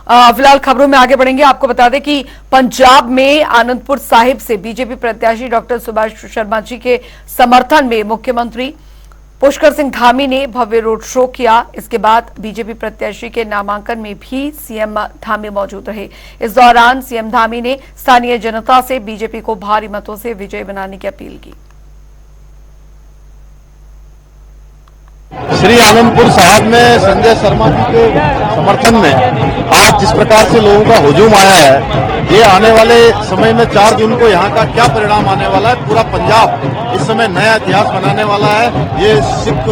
फिलहाल खबरों में आगे बढ़ेंगे। आपको बता दें कि पंजाब में आनंदपुर साहिब से बीजेपी प्रत्याशी डॉक्टर सुभाष शर्मा जी के समर्थन में मुख्यमंत्री पुष्कर सिंह धामी ने भव्य रोड शो किया। इसके बाद बीजेपी प्रत्याशी के नामांकन में भी सीएम धामी मौजूद रहे। इस दौरान सीएम धामी ने स्थानीय जनता से बीजेपी को भारी मतों से विजयी बनाने की अपील की। श्री आनंदपुर साहब में संजय शर्मा जी के समर्थन में आज जिस प्रकार से लोगों का हुजूम आया है, ये आने वाले समय में 4 जून को यहाँ का क्या परिणाम आने वाला है। पूरा पंजाब इस समय नया इतिहास बनाने वाला है। ये सिख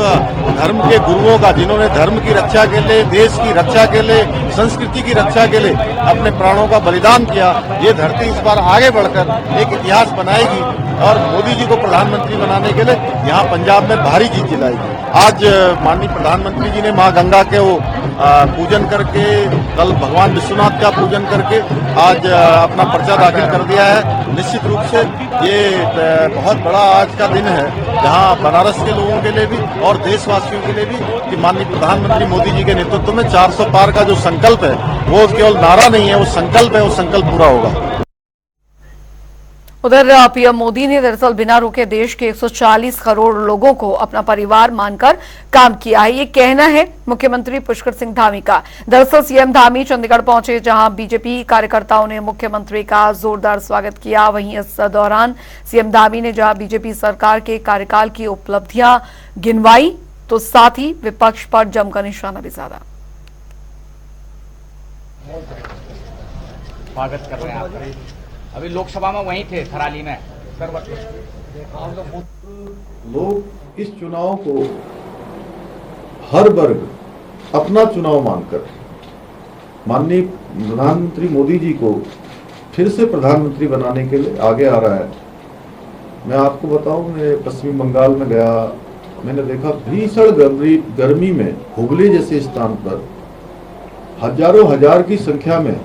धर्म के गुरुओं का, जिन्होंने धर्म की रक्षा के लिए, देश की रक्षा के लिए, संस्कृति की रक्षा के लिए अपने प्राणों का बलिदान किया, ये धरती इस बार आगे बढ़कर एक इतिहास बनाएगी और मोदी जी को प्रधानमंत्री बनाने के लिए यहाँ पंजाब में भारी जीत दिलाएगी। आज माननीय प्रधानमंत्री जी ने मां गंगा के पूजन करके, कल भगवान विश्वनाथ का पूजन करके आज अपना पर्चा दाखिल कर दिया है। निश्चित रूप से ये बहुत बड़ा आज का दिन है, जहां बनारस के लोगों के लिए भी और देशवासियों के लिए भी कि माननीय प्रधानमंत्री मोदी जी के नेतृत्व में 400 पार का जो संकल्प है, वो केवल नारा नहीं है, वो संकल्प है, वो संकल्प पूरा होगा। उधर पीएम मोदी ने दरअसल बिना रुके देश के 140 करोड़ लोगों को अपना परिवार मानकर काम किया है, ये कहना है मुख्यमंत्री पुष्कर सिंह धामी का। दरअसल सीएम धामी चंडीगढ़ पहुंचे, जहां बीजेपी कार्यकर्ताओं ने मुख्यमंत्री का जोरदार स्वागत किया। वहीं इस दौरान सीएम धामी ने जहां बीजेपी सरकार के कार्यकाल की उपलब्धियां गिनवाई, तो साथ ही विपक्ष पर जमकर निशाना भी साधा। स्वागत कर रहे हैं आप। अभी लोकसभा में वहीं थे, थराली में। लोग इस चुनाव को हर वर्ग अपना चुनाव मानकर माननीय प्रधानमंत्री मोदी जी को फिर से प्रधानमंत्री बनाने के लिए आगे आ रहा है। मैं आपको बताऊं, मैं पश्चिमी बंगाल में गया, मैंने देखा भीषण गर्मी में हुगली जैसे स्थान पर हजारों हजार की संख्या में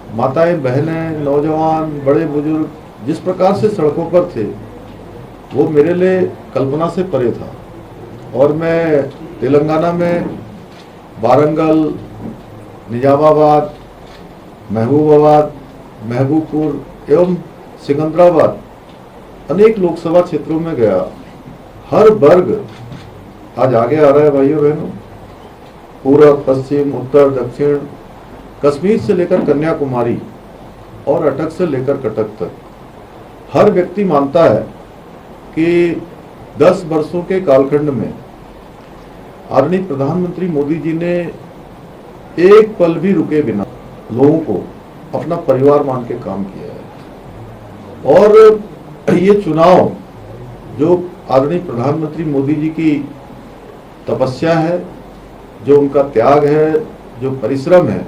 माताएं, बहनें, नौजवान, बड़े बुजुर्ग जिस प्रकार से सड़कों पर थे, वो मेरे लिए कल्पना से परे था। और मैं तेलंगाना में वारंगल, निजामाबाद, महबूबाबाद, महबूबपुर एवं सिकंदराबाद अनेक लोकसभा क्षेत्रों में गया। हर वर्ग आज आगे आ रहा है भाइयों बहनों। पूर्व, पश्चिम, उत्तर, दक्षिण, कश्मीर से लेकर कन्याकुमारी और अटक से लेकर कटक तक हर व्यक्ति मानता है कि 10 वर्षों के कालखंड में आदरणीय प्रधानमंत्री मोदी जी ने एक पल भी रुके बिना लोगों को अपना परिवार मान के काम किया है। और ये चुनाव जो आदरणीय प्रधानमंत्री मोदी जी की तपस्या है, जो उनका त्याग है, जो परिश्रम है,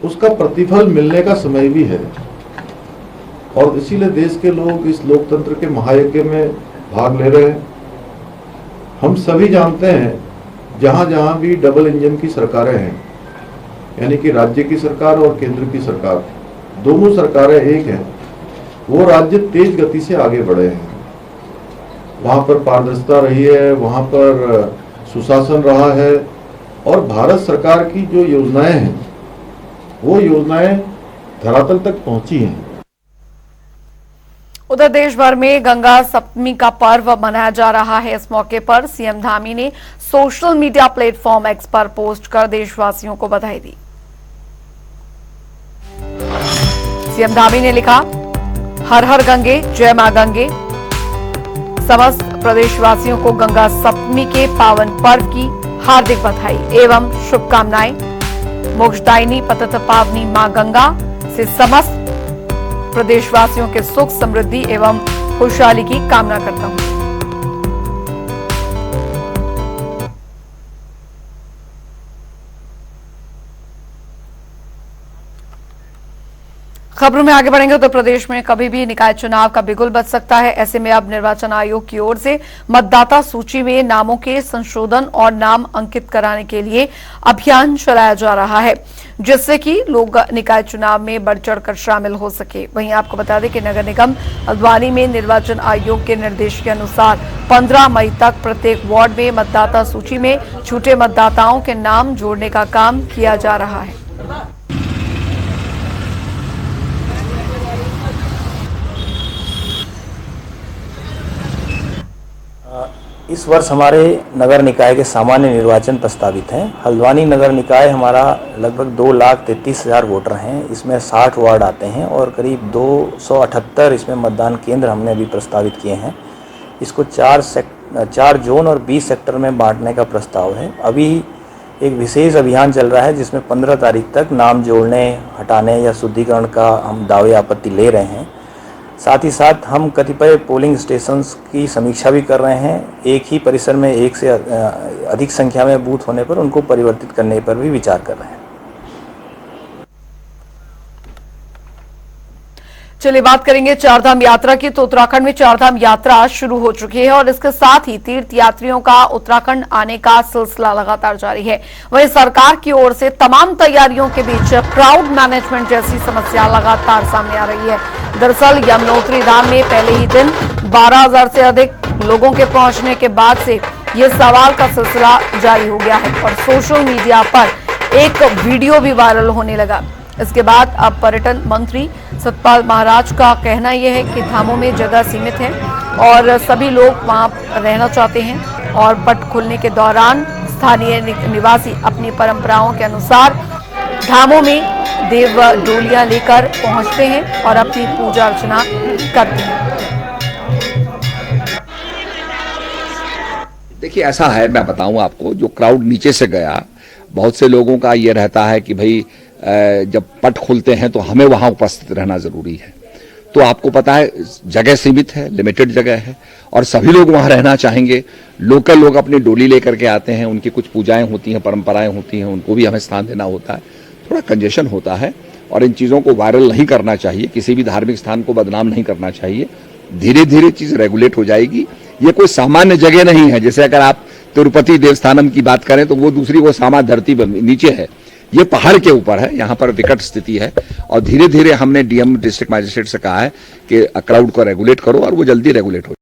उसका प्रतिफल मिलने का समय भी है। और इसीलिए देश के लोग इस लोकतंत्र के महायज्ञ में भाग ले रहे हैं। हम सभी जानते हैं, जहां जहां भी डबल इंजन की सरकारें हैं, यानी कि राज्य की सरकार और केंद्र की सरकार, दोनों सरकारें एक हैं, वो राज्य तेज गति से आगे बढ़े हैं। वहां पर पारदर्शिता रही है, वहां पर सुशासन रहा है और भारत सरकार की जो योजनाएं हैं, वो योजनाएं धरातल तक पहुंची हैं। उधर देश भर में गंगा सप्तमी का पर्व मनाया जा रहा है। इस मौके पर सीएम धामी ने सोशल मीडिया प्लेटफॉर्म एक्स पर पोस्ट कर देशवासियों को बधाई दी। सीएम धामी ने लिखा, हर हर गंगे, जय मां गंगे। समस्त प्रदेशवासियों को गंगा सप्तमी के पावन पर्व की हार्दिक बधाई एवं शुभकामनाएं। मोक्षदायिनी पतित पावनी मां गंगा से समस्त प्रदेशवासियों के सुख, समृद्धि एवं खुशहाली की कामना करता हूं। खबरों में आगे बढ़ेंगे। उत्तर प्रदेश में कभी भी निकाय चुनाव का बिगुल बज सकता है। ऐसे में अब निर्वाचन आयोग की ओर से मतदाता सूची में नामों के संशोधन और नाम अंकित कराने के लिए अभियान चलाया जा रहा है, जिससे कि लोग निकाय चुनाव में बढ़ चढ़कर शामिल हो सके। वहीं आपको बता दें कि नगर निगम हल्द्वानी में निर्वाचन आयोग के निर्देश के अनुसार 15 मई तक प्रत्येक वार्ड में मतदाता सूची में छूटे मतदाताओं के नाम जोड़ने का काम किया जा रहा है। इस वर्ष हमारे नगर निकाय के सामान्य निर्वाचन प्रस्तावित हैं। हल्द्वानी नगर निकाय हमारा लगभग 2,33,000 वोटर हैं। इसमें 60 वार्ड आते हैं और करीब 278 इसमें मतदान केंद्र हमने अभी प्रस्तावित किए हैं। इसको 4 जोन और 20 सेक्टर में बांटने का प्रस्ताव है। अभी एक विशेष अभियान चल रहा है जिसमें 15 तारीख तक नाम जोड़ने, हटाने या शुद्धिकरण का हम दावे आपत्ति ले रहे हैं। साथ ही साथ हम कतिपय पोलिंग स्टेशंस की समीक्षा भी कर रहे हैं। एक ही परिसर में एक से अधिक संख्या में बूथ होने पर उनको परिवर्तित करने पर भी विचार कर रहे हैं। चलिए बात करेंगे चारधाम यात्रा की। तो उत्तराखंड में चारधाम यात्रा शुरू हो चुकी है और इसके साथ ही तीर्थ यात्रियों का उत्तराखंड आने का सिलसिला लगातार जारी है। वहीं सरकार की ओर से तमाम तैयारियों के बीच क्राउड मैनेजमेंट जैसी समस्या लगातार सामने आ रही है। दरअसल यमुनोत्री धाम में पहले ही दिन 12,000 से अधिक लोगों के पहुंचने के बाद से ये सवाल का सिलसिला जारी हो गया है और सोशल मीडिया पर एक वीडियो भी वायरल होने लगा। इसके बाद अब पर्यटन मंत्री सतपाल महाराज का कहना यह है कि धामों में जगह सीमित है और सभी लोग वहां रहना चाहते हैं और पट खुलने के दौरान स्थानीय निवासी अपनी परंपराओं के अनुसार धामों में देव डोलियां लेकर पहुंचते हैं और अपनी पूजा अर्चना करते हैं। देखिए ऐसा है, मैं बताऊं आपको, जो क्राउड नीचे से गया, बहुत से लोगों का ये रहता है कि भाई जब पट खुलते हैं तो हमें वहां उपस्थित रहना जरूरी है। तो आपको पता है जगह सीमित है, लिमिटेड जगह है और सभी लोग वहां रहना चाहेंगे। लोकल लोग अपनी डोली लेकर के आते हैं, उनकी कुछ पूजाएं होती हैं, परंपराएं होती हैं, उनको भी हमें स्थान देना होता है। थोड़ा कंजेशन होता है और इन चीज़ों को वायरल नहीं करना चाहिए, किसी भी धार्मिक स्थान को बदनाम नहीं करना चाहिए। धीरे धीरे चीज़ रेगुलेट हो जाएगी। ये कोई सामान्य जगह नहीं है। जैसे अगर आप तिरुपति देवस्थानम की बात करें तो वो दूसरी, वो सामान्य धरती नीचे है, ये पहाड़ के ऊपर है, यहाँ पर विकट स्थिति है और धीरे धीरे हमने डीएम डिस्ट्रिक्ट मजिस्ट्रेट से कहा है कि क्राउड को रेगुलेट करो और वो जल्दी रेगुलेट हो।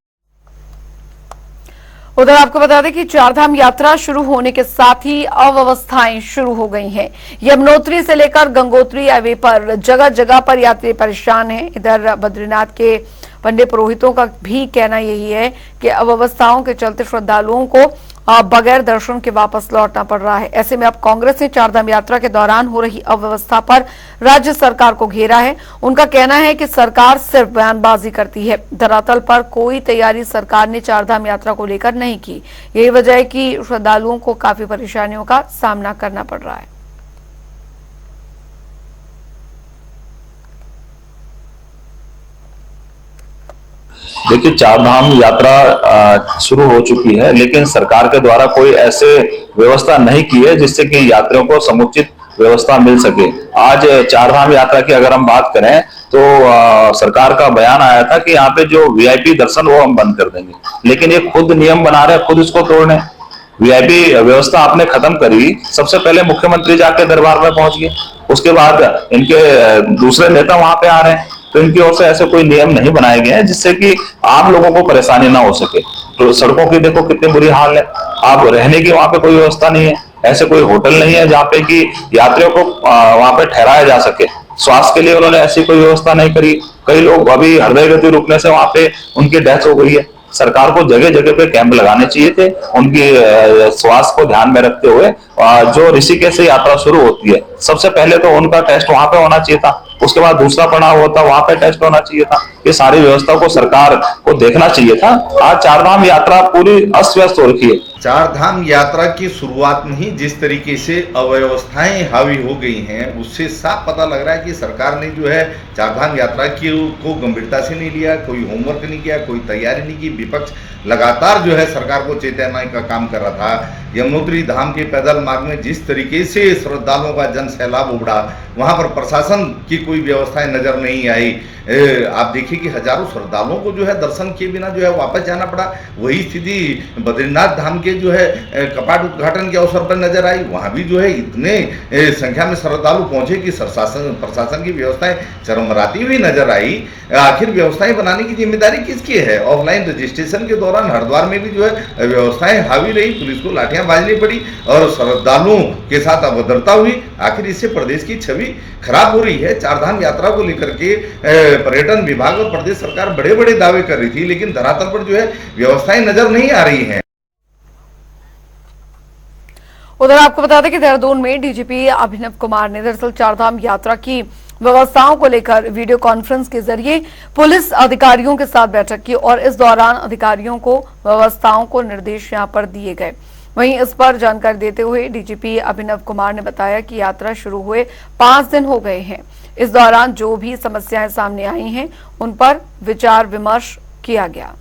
उधर आपको बता दें कि चारधाम यात्रा शुरू होने के साथ ही अव्यवस्थाएं शुरू हो गई हैं। यमुनोत्री से लेकर गंगोत्री हाईवे पर जगह जगह पर यात्री परेशान हैं। इधर बद्रीनाथ के पंडित पुरोहितों का भी कहना यही है कि अव्यवस्थाओं के चलते श्रद्धालुओं को बगैर दर्शन के वापस लौटना पड़ रहा है। ऐसे में अब कांग्रेस ने चारधाम यात्रा के दौरान हो रही अव्यवस्था पर राज्य सरकार को घेरा है। उनका कहना है कि सरकार सिर्फ बयानबाजी करती है, धरातल पर कोई तैयारी सरकार ने चारधाम यात्रा को लेकर नहीं की। यही वजह है कि श्रद्धालुओं को काफी परेशानियों का सामना करना पड़ रहा है। देखिए, चारधाम यात्रा शुरू हो चुकी है, लेकिन सरकार के द्वारा कोई ऐसे व्यवस्था नहीं की है जिससे कि यात्रियों को समुचित व्यवस्था मिल सके। आज चारधाम यात्रा की अगर हम बात करें तो सरकार का बयान आया था कि यहाँ पे जो वीआईपी दर्शन वो हम बंद कर देंगे, लेकिन ये खुद नियम बना रहे, खुद इसको तोड़ रहे। वीआईपी व्यवस्था आपने खत्म करी, सबसे पहले मुख्यमंत्री जाके दरबार में पहुंच गए, उसके बाद इनके दूसरे नेता वहां पे आ रहे हैं। तो इनकी ओर से ऐसे कोई नियम नहीं बनाए गए हैं जिससे कि आम लोगों को परेशानी ना हो सके। तो सड़कों की देखो कितनी बुरी हाल है, आप रहने की वहां पे कोई व्यवस्था नहीं है, ऐसे कोई होटल नहीं है जहाँ पे कि यात्रियों को वहां पे ठहराया जा सके। स्वास्थ्य के लिए उन्होंने ऐसी कोई व्यवस्था नहीं करी। कई लोग अभी हृदय गति रुकने से वहां पे उनकी डेथ हो गई है। सरकार को जगह जगह पे कैंप लगाने चाहिए थे, उनकी स्वास्थ्य को ध्यान में रखते हुए। जो ऋषिकेश से यात्रा शुरू होती है, सबसे पहले तो उनका टेस्ट वहां पे होना चाहिए था, उसके बाद दूसरा पड़ाव होता वहां पे टेस्ट होना चाहिए था। ये सारी व्यवस्था को सरकार को देखना चाहिए था। आज चारधाम यात्रा पूरी अस्त व्यस्त हो रखी है। चारधाम यात्रा की शुरुआत में ही जिस तरीके से अव्यवस्थाएं हावी हो गई हैं, उससे साफ पता लग रहा है कि सरकार ने जो है चारधाम यात्रा को गंभीरता से नहीं लिया, कोई होमवर्क नहीं किया, कोई तैयारी नहीं की। विपक्ष लगातार जो है सरकार को चेताने का काम कर रहा था। यमुनोत्री धाम के पैदल मार्ग में जिस तरीके से श्रद्धालुओं का जन सैलाब उमड़ा, वहां पर प्रशासन की कोई व्यवस्थाएं नजर नहीं आई। आप देखिए कि हजारों श्रद्धालुओं को जो है दर्शन किए बिना जो है वापस जाना पड़ा। वही स्थिति बद्रीनाथ धाम के जो है कपाट उद्घाटन के अवसर पर नजर आई। वहां भी जो है इतने संख्या में श्रद्धालु पहुंचे कि प्रशासन की व्यवस्थाएं चरमराती हुई नजर आई। आखिर व्यवस्थाएं बनाने की जिम्मेदारी किसकी है? ऑफलाइन रजिस्ट्रेशन के दौरान हरिद्वार में भी जो है व्यवस्थाएं हावी रही, पुलिस को लाठियां बाजनी पड़ी और श्रद्धालुओं के साथ अभद्रता हुई। आखिर इससे प्रदेश की छवि खराब हो रही है। चारधाम यात्रा को लेकर के पर्यटन विभाग और प्रदेश सरकार बड़े बड़े दावे कर रही थी, लेकिन धरातल पर जो है व्यवस्थाएं नजर नहीं आ रही हैं। उधर आपको बता दें कि देहरादून में डीजीपी अभिनव कुमार ने दरअसल चारधाम यात्रा की व्यवस्थाओं को लेकर वीडियो कॉन्फ्रेंस के जरिए पुलिस अधिकारियों के साथ बैठक की और इस दौरान अधिकारियों को व्यवस्थाओं को निर्देश यहां पर दिए गए। वहीं इस पर जानकारी देते हुए डीजीपी अभिनव कुमार ने बताया कि यात्रा शुरू हुए 5 दिन हो गए हैं। इस दौरान जो भी समस्याएं सामने आई हैं उन पर विचार विमर्श किया गया।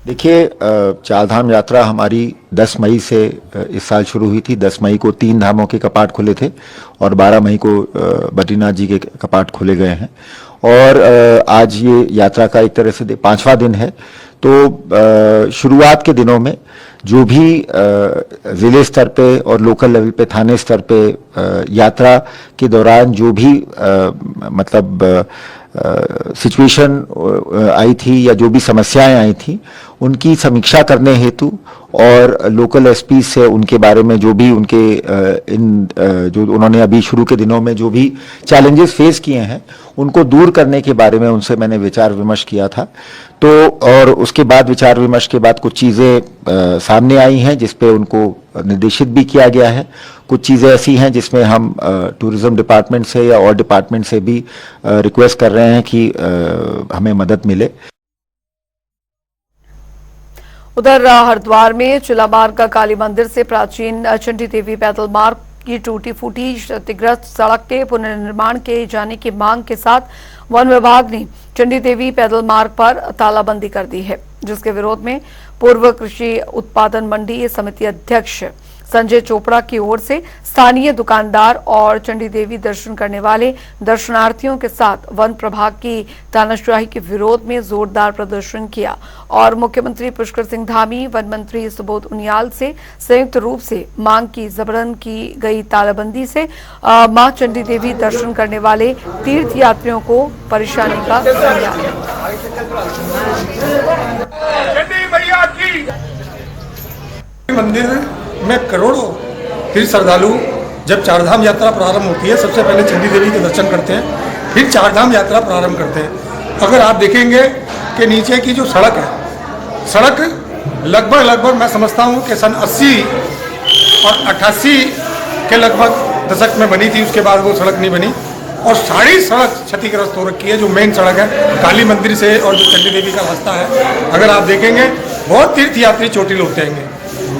देखिए, चारधाम यात्रा हमारी 10 मई से इस साल शुरू हुई थी। 10 मई को 3 धामों के कपाट खुले थे और 12 मई को बद्रीनाथ जी के कपाट खोले गए हैं और आज ये यात्रा का एक तरह से 5वां दिन है। तो शुरुआत के दिनों में जो भी जिले स्तर पे और लोकल लेवल पे, थाने स्तर पे यात्रा के दौरान जो भी मतलब सिचुएशन आई थी या जो भी समस्याएं आई थी उनकी समीक्षा करने हेतु और लोकल एसपी से उनके बारे में जो भी उनके जो उन्होंने अभी शुरू के दिनों में जो भी चैलेंजेस फेस किए हैं उनको दूर करने के बारे में उनसे मैंने विचार विमर्श किया था। तो और उसके बाद विचार विमर्श के बाद कुछ चीज़ें सामने आई हैं जिसपे उनको निर्देशित भी किया गया है। कुछ चीज़ें ऐसी हैं जिसमें हम टूरिज्म डिपार्टमेंट से या और डिपार्टमेंट से भी रिक्वेस्ट कर रहे हैं कि हमें मदद मिले। उधर हरिद्वार में चिला मार्ग का काली मंदिर से प्राचीन चंडी देवी पैदल मार्ग की टूटी फूटी क्षतिग्रस्त सड़क के पुनर्निर्माण किए जाने की मांग के साथ वन विभाग ने चंडी देवी पैदल मार्ग पर तालाबंदी कर दी है, जिसके विरोध में पूर्व कृषि उत्पादन मंडी समिति अध्यक्ष संजय चोपड़ा की ओर से स्थानीय दुकानदार और चंडी देवी दर्शन करने वाले दर्शनार्थियों के साथ वन प्रभाग की तानाशाही के विरोध में जोरदार प्रदर्शन किया और मुख्यमंत्री पुष्कर सिंह धामी, वन मंत्री सुबोध उनियाल से संयुक्त रूप से मांग की। जबरन की गई तालाबंदी से मां चंडी देवी दर्शन करने वाले तीर्थ यात्रियों को परेशानी का सामना मंदिर में करोड़ों तीर्थ श्रद्धालु जब चारधाम यात्रा प्रारंभ होती है सबसे पहले चंडी देवी के दर्शन करते हैं, फिर चारधाम यात्रा प्रारंभ करते हैं। अगर आप देखेंगे कि नीचे की जो सड़क है, सड़क लगभग मैं समझता हूँ कि सन 80 और 88 के लगभग दशक में बनी थी, उसके बाद वो सड़क नहीं बनी और सारी सड़क क्षतिग्रस्त हो रखी है। जो मेन सड़क है काली मंदिर से और जो चंडी देवी का रास्ता है, अगर आप देखेंगे बहुत तीर्थ यात्री चोटिल होते हैं।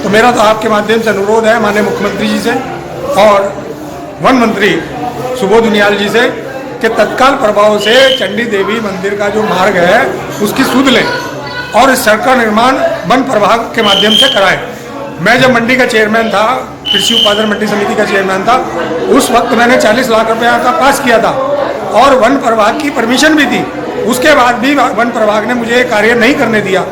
तो मेरा तो आपके माध्यम से अनुरोध है माननीय मुख्यमंत्री जी से और वन मंत्री सुबोध उनियाल जी से कि तत्काल प्रभाव से चंडी देवी मंदिर का जो मार्ग है उसकी सुध लें और इस सड़क का निर्माण वन प्रभाग के माध्यम से कराएं। मैं जब मंडी का चेयरमैन था, कृषि उत्पादन मंडी समिति का चेयरमैन था, उस वक्त मैंने 40 लाख रुपया का पास किया था और वन प्रभाग की परमिशन भी थी। उसके बाद भी वन प्रभाग ने मुझे कार्य नहीं करने दिया।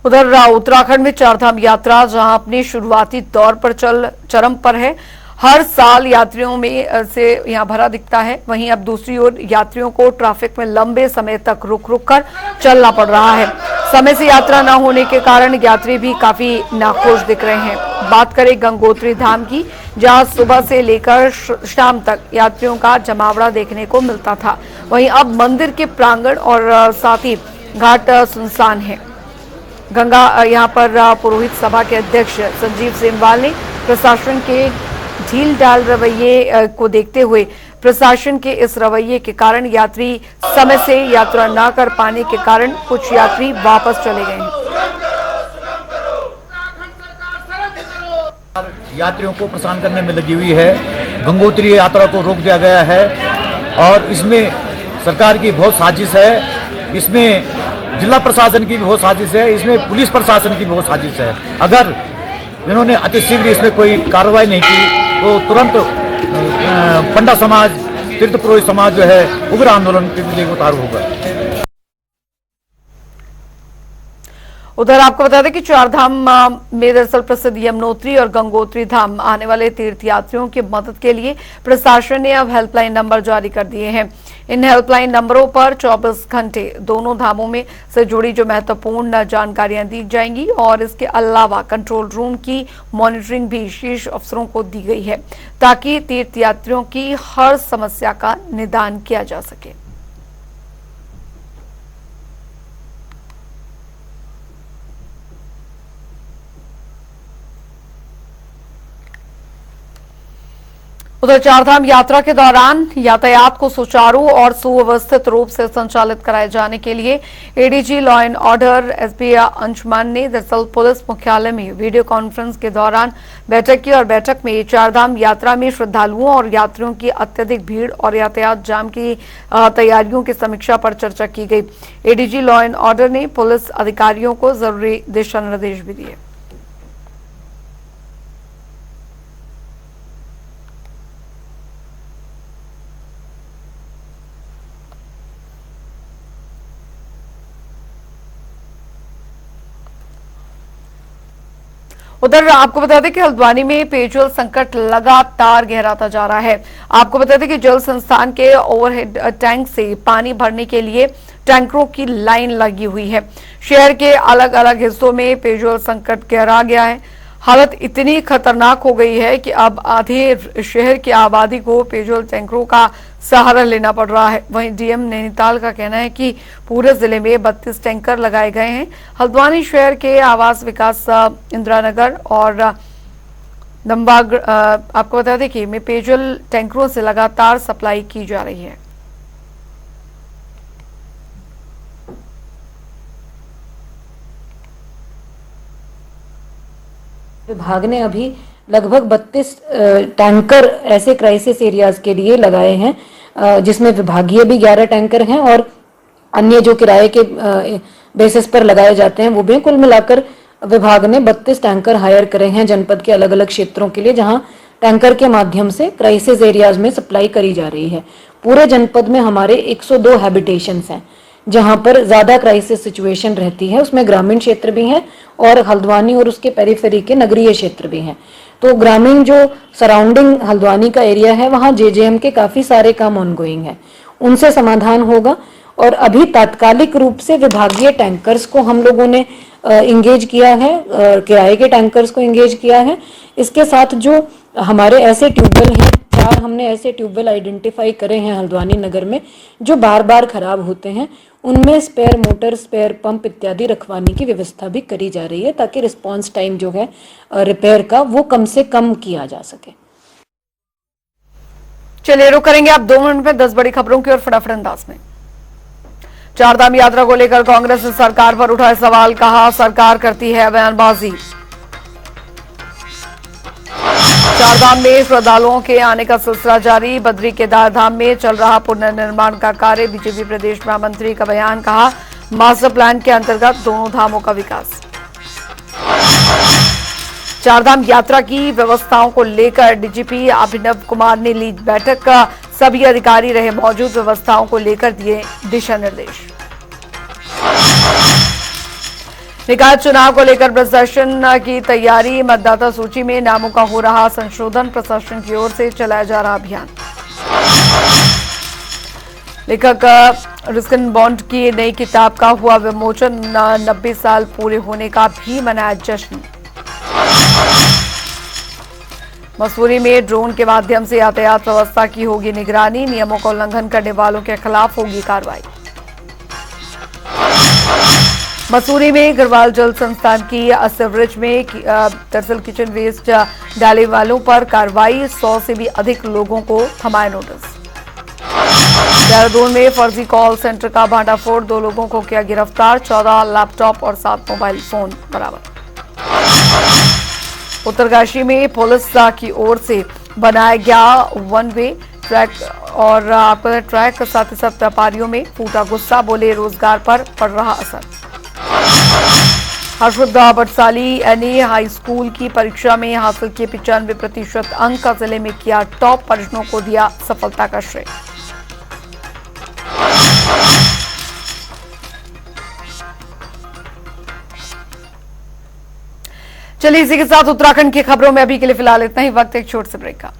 उधर उत्तराखंड में चारधाम यात्रा जहां अपने शुरुआती दौर पर चरम पर है, हर साल यात्रियों में से यहां भरा दिखता है। वहीं अब दूसरी ओर यात्रियों को ट्रैफिक में लंबे समय तक रुक कर चलना पड़ रहा है। समय से यात्रा न होने के कारण यात्री भी काफी नाखुश दिख रहे हैं। बात करें गंगोत्री धाम की, जहां सुबह से लेकर शाम तक यात्रियों का जमावड़ा देखने को मिलता था, वहीं अब मंदिर के प्रांगण और साथ ही घाट सुनसान है। गंगा यहां पर पुरोहित सभा के अध्यक्ष संजीव सेमवाल ने प्रशासन के ढील ढाल रवैये को देखते हुए प्रशासन के इस रवैये के कारण यात्री समय से यात्रा न कर पाने के कारण कुछ यात्री वापस चले गए हैं। यात्रियों को परेशान करने में लगी हुई है। गंगोत्री यात्रा को रोक दिया गया है और इसमें सरकार की बहुत साजिश है, इसमें जिला प्रशासन की भी बहुत साजिश है, इसमें पुलिस प्रशासन की बहुत साजिश है। अगर जिन्होंने अतिशीघ्र इसमें कोई कार्रवाई नहीं की तो तुरंत पंडा समाज, तीर्थ पुरोहित समाज जो है उग्र आंदोलन के लिए उतारू होगा। उधर आपको बता दें कि चारधाम में दरअसल प्रसिद्ध यमुनोत्री और गंगोत्री धाम आने वाले तीर्थयात्रियों की मदद के लिए प्रशासन ने अब हेल्पलाइन नंबर जारी कर दिए हैं। इन हेल्पलाइन नंबरों पर 24 घंटे दोनों धामों में से जुड़ी जो महत्वपूर्ण जानकारियां दी जाएंगी और इसके अलावा कंट्रोल रूम की मॉनिटरिंग भी शीर्ष अफसरों को दी गई है ताकि तीर्थयात्रियों की हर समस्या का निदान किया जा सके। उधर चारधाम यात्रा के दौरान यातायात को सुचारू और सुव्यवस्थित रूप से संचालित कराए जाने के लिए ADG law and order SP Anshuman ने दरअसल पुलिस मुख्यालय में वीडियो कॉन्फ्रेंस के दौरान बैठक की और बैठक में चारधाम यात्रा में श्रद्धालुओं और यात्रियों की अत्यधिक भीड़ और यातायात जाम की तैयारियों की समीक्षा पर चर्चा की गई। एडीजी लॉ एंड ऑर्डर ने पुलिस अधिकारियों को जरूरी दिशा निर्देश भी दिए। उधर आपको बता दें कि हल्द्वानी में पेयजल संकट लगातार गहराता जा रहा है। आपको बता दें कि जल संस्थान के ओवरहेड टैंक से पानी भरने के लिए टैंकरों की लाइन लगी हुई है। शहर के अलग अलग हिस्सों में पेयजल संकट गहरा गया है। हालत इतनी खतरनाक हो गई है कि अब आधे शहर की आबादी को पेयजल टैंकरों का सहारा लेना पड़ रहा है। वहीं डीएम नैनीताल का कहना है कि पूरे जिले में 32 टैंकर लगाए गए हैं। हल्द्वानी शहर के आवास विकास इंदिरानगर और दम्बाग आपको बता दें कि में पेयजल टैंकरों से लगातार सप्लाई की जा रही है। विभाग ने अभी लगभग 32 टैंकर ऐसे क्राइसिस एरियाज के लिए लगाए हैं, जिसमें विभागीय भी 11 टैंकर हैं और अन्य जो किराए के बेसिस पर लगाए जाते हैं वो भी। कुल मिलाकर विभाग ने 32 टैंकर हायर करे हैं जनपद के अलग अलग क्षेत्रों के लिए, जहां टैंकर के माध्यम से क्राइसिस एरियाज में सप्लाई करी जा रही है। पूरे जनपद में हमारे 102 हैबिटेशंस हैं जहां पर ज्यादा क्राइसिस सिचुएशन रहती है। उसमें ग्रामीण क्षेत्र भी हैं और हल्द्वानी और उसके पेरिफेरी के नगरीय क्षेत्र भी हैं। तो ग्रामीण जो सराउंडिंग हल्द्वानी का एरिया है वहां जेजेएम के काफी सारे काम ऑनगोइंग है, उनसे समाधान होगा। और अभी तात्कालिक रूप से विभागीय टैंकर्स को हम लोगों ने इंगेज किया है, किराए के टैंकर्स को इंगेज किया है। इसके साथ जो हमारे ऐसे ट्यूबवेल हैं, 4 हमने ऐसे ट्यूबवेल आइडेंटिफाई करे हैं हल्द्वानी नगर में जो बार बार खराब होते हैं, उनमें स्पेयर मोटर, स्पेयर पंप इत्यादि रखवाने की व्यवस्था भी करी जा रही है ताकि रिस्पांस टाइम जो है रिपेयर का वो कम से कम किया जा सके। चलिए रुक करेंगे आप 2 मिनट में 10 बड़ी खबरों की ओर फटाफट अंदाज में। चारधाम यात्रा को लेकर कांग्रेस ने सरकार पर उठाए सवाल, कहा सरकार करती है बयानबाजी। चारधाम में श्रद्धालुओं के आने का सिलसिला जारी, बद्री केदार धाम में चल रहा पुनर्निर्माण का कार्य। बीजेपी प्रदेश महामंत्री का बयान, कहा मास्टर प्लान के अंतर्गत दोनों धामों का विकास। चारधाम यात्रा की व्यवस्थाओं को लेकर डीजीपी अभिनव कुमार ने ली बैठक, सभी अधिकारी रहे मौजूद, व्यवस्थाओं को लेकर दिए दिशा निर्देश। निकाय चुनाव को लेकर प्रशासन की तैयारी, मतदाता सूची में नामों का हो रहा संशोधन, प्रशासन की ओर से चलाया जा रहा अभियान। लेखक रिस्किन बॉन्ड की नई किताब का हुआ विमोचन, 90 साल पूरे होने का भी मनाया जश्न। मसूरी में ड्रोन के माध्यम से यातायात व्यवस्था की होगी निगरानी, नियमों का उल्लंघन करने वालों के खिलाफ होगी कार्रवाई। मसूरी में गढ़वाल जल संस्थान की सीवरेज में दरअसल किचन वेस्ट डाले वालों पर कार्रवाई, 100 से भी अधिक लोगों को थमाए नोटिस। देहरादून में फर्जी कॉल सेंटर का भांडाफोड़, 2 लोगों को किया गिरफ्तार, 14 लैपटॉप और 7 मोबाइल फोन बरामद। उत्तरकाशी में पुलिस की ओर से बनाया गया 1 वे ट्रैक और आपका ट्रैक, साथ ही साथ व्यापारियों में फूटा गुस्सा, बोले रोजगार पर पड़ रहा असर। हर्षदा बटसाली एनए हाई स्कूल की परीक्षा में हासिल किए 95% अंक का जिले में किया टॉप, परिजनों को दिया सफलता का श्रेय। चलिए इसी के साथ उत्तराखंड की खबरों में अभी के लिए फिलहाल इतना ही। वक्त एक छोटे से ब्रेक का।